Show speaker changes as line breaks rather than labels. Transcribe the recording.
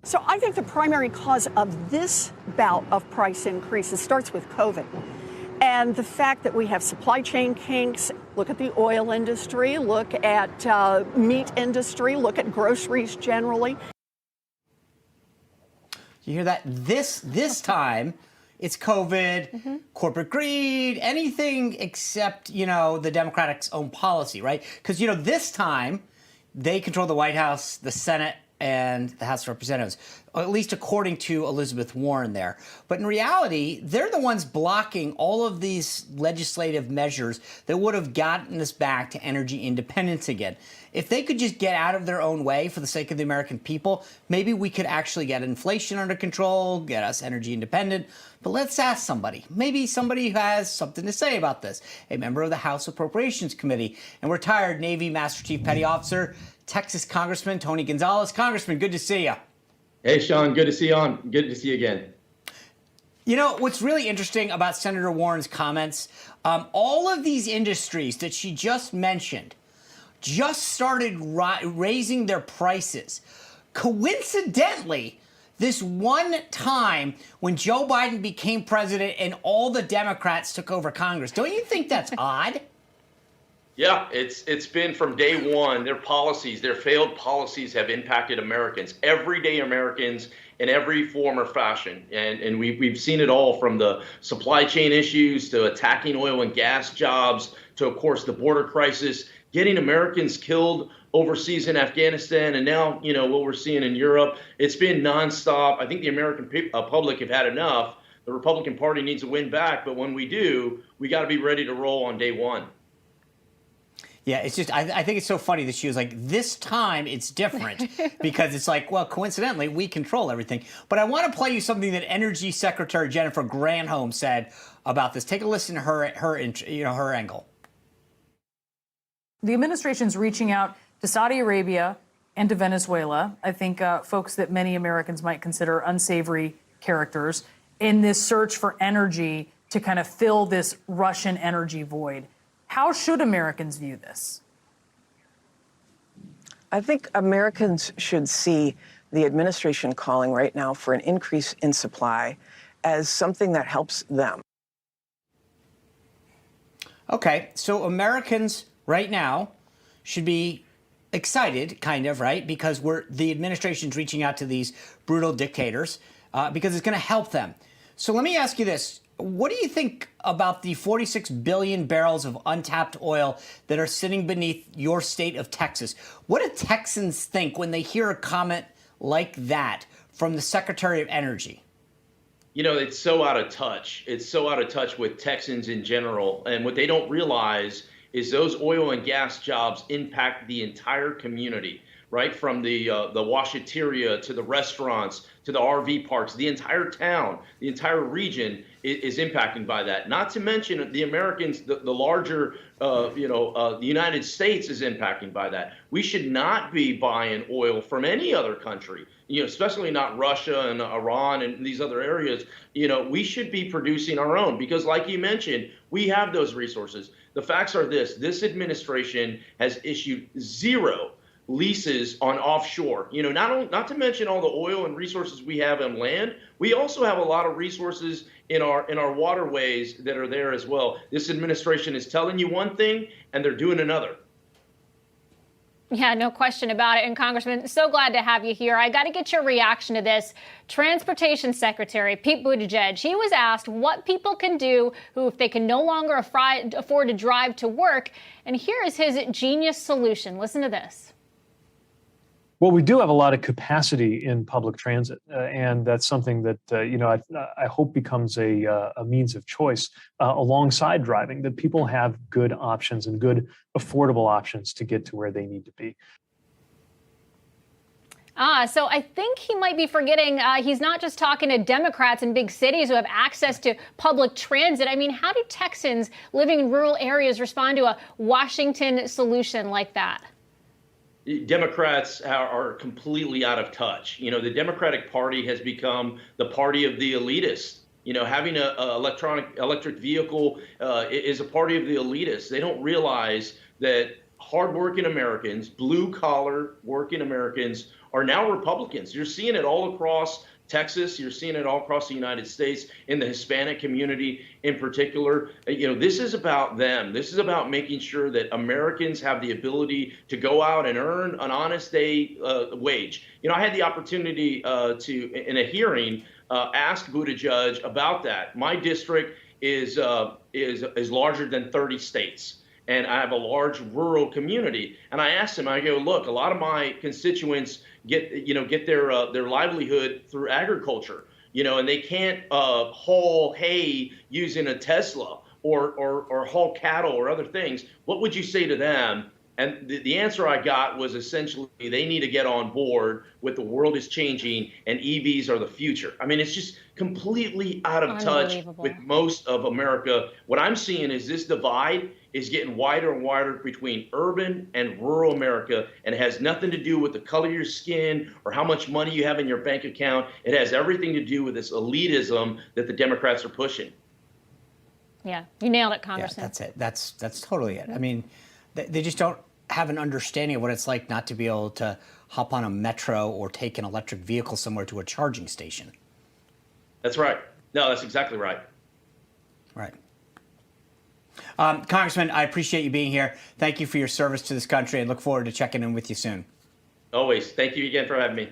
So I think the primary cause of this bout of price increases starts with COVID. And the fact that we have supply chain kinks, look at the oil industry, look at meat industry, look at groceries generally.
You hear that? This time, it's COVID, corporate greed, anything except, the Democrats' own policy, right? Because, this time, they control the White House, the Senate, and the House of Representatives, at least according to Elizabeth Warren there. But in reality, they're the ones blocking all of these legislative measures that would have gotten us back to energy independence again. If they could just get out of their own way for the sake of the American people, maybe we could actually get inflation under control, get us energy independent. But let's ask somebody, maybe somebody who has something to say about this, a member of the House Appropriations Committee and retired Navy Master Chief Petty Officer, Texas Congressman Tony Gonzales. Congressman, good to see you.
Hey, Sean, good to see you on. Good to see you again.
What's really interesting about Senator Warren's comments, all of these industries that she just mentioned just started raising their prices. Coincidentally, this one time when Joe Biden became president and all the Democrats took over Congress. Don't you think that's odd?
Yeah, it's been from day one. Their policies, their failed policies have impacted Americans, everyday Americans in every form or fashion. And we've seen it all, from the supply chain issues to attacking oil and gas jobs to, of course, the border crisis, getting Americans killed overseas in Afghanistan, and now, what we're seeing in Europe. It's been nonstop. I think the American public have had enough. The Republican Party needs to win back, but when we do, we got to be ready to roll on day one.
Yeah, it's just, I think it's so funny that she was like, this time it's different, because it's like, well, coincidentally, we control everything. But I want to play you something that Energy Secretary Jennifer Granholm said about this. Take a listen to her angle.
The administration's reaching out to Saudi Arabia and to Venezuela. I think folks that many Americans might consider unsavory characters in this search for energy to kind of fill this Russian energy void. How should Americans view this?
I think Americans should see the administration calling right now for an increase in supply as something that helps them.
Okay, so Americans right now should be excited, kind of, right? Because the administration's reaching out to these brutal dictators because it's going to help them. So let me ask you this. What do you think about the 46 billion barrels of untapped oil that are sitting beneath your state of Texas? What do Texans think when they hear a comment like that from the Secretary of Energy?
It's so out of touch. It's so out of touch with Texans in general. And what they don't realize is those oil and gas jobs impact the entire community, right? From the washateria to the restaurants to the RV parks, the entire town, the entire region is impacted by that. Not to mention the Americans, the larger, the United States is impacted by that. We should not be buying oil from any other country, especially not Russia and Iran and these other areas. We should be producing our own, because like you mentioned, we have those resources. The facts are this administration has issued 0 leases on offshore. Not to mention all the oil and resources we have on land. We also have a lot of resources in our waterways that are there as well. This administration is telling you one thing and they're doing another.
Yeah, no question about it. And Congressman, so glad to have you here. I got to get your reaction to this. Transportation Secretary Pete Buttigieg, he was asked what people can do if they can no longer afford to drive to work. And here is his genius solution. Listen to this.
Well, we do have a lot of capacity in public transit, and that's something that I hope becomes a means of choice alongside driving, that people have good options and good affordable options to get to where they need to be.
So I think he might be forgetting he's not just talking to Democrats in big cities who have access to public transit. I mean, how do Texans living in rural areas respond to a Washington solution like that?
Democrats are completely out of touch. The Democratic Party has become the party of the elitists. Having an electric vehicle is a party of the elitists. They don't realize that hardworking Americans, blue-collar working Americans, are now Republicans. You're seeing it all across Texas. You're seeing it all across the United States, in the Hispanic community in particular. This is about them. This is about making sure that Americans have the ability to go out and earn an honest day wage. I had the opportunity to, in a hearing, ask Buttigieg about that. My district is larger than 30 states. And I have a large rural community. And I asked him, I go, look, a lot of my constituents get their livelihood through agriculture, and they can't haul hay using a Tesla or haul cattle or other things. What would you say to them? And the answer I got was essentially they need to get on board with the world is changing and EVs are the future. I mean, it's just completely out of touch with most of America. What I'm seeing is this divide is getting wider and wider between urban and rural America, and it has nothing to do with the color of your skin or how much money you have in your bank account. It has everything to do with this elitism that the Democrats are pushing.
Yeah, you nailed it, Congressman.
Yeah, that's it. That's totally it. I mean, they just don't have an understanding of what it's like not to be able to hop on a metro or take an electric vehicle somewhere to a charging station.
That's right. No, that's exactly right.
Right. Congressman, I appreciate you being here. Thank you for your service to this country and look forward to checking in with you soon.
Always. Thank you again for having me.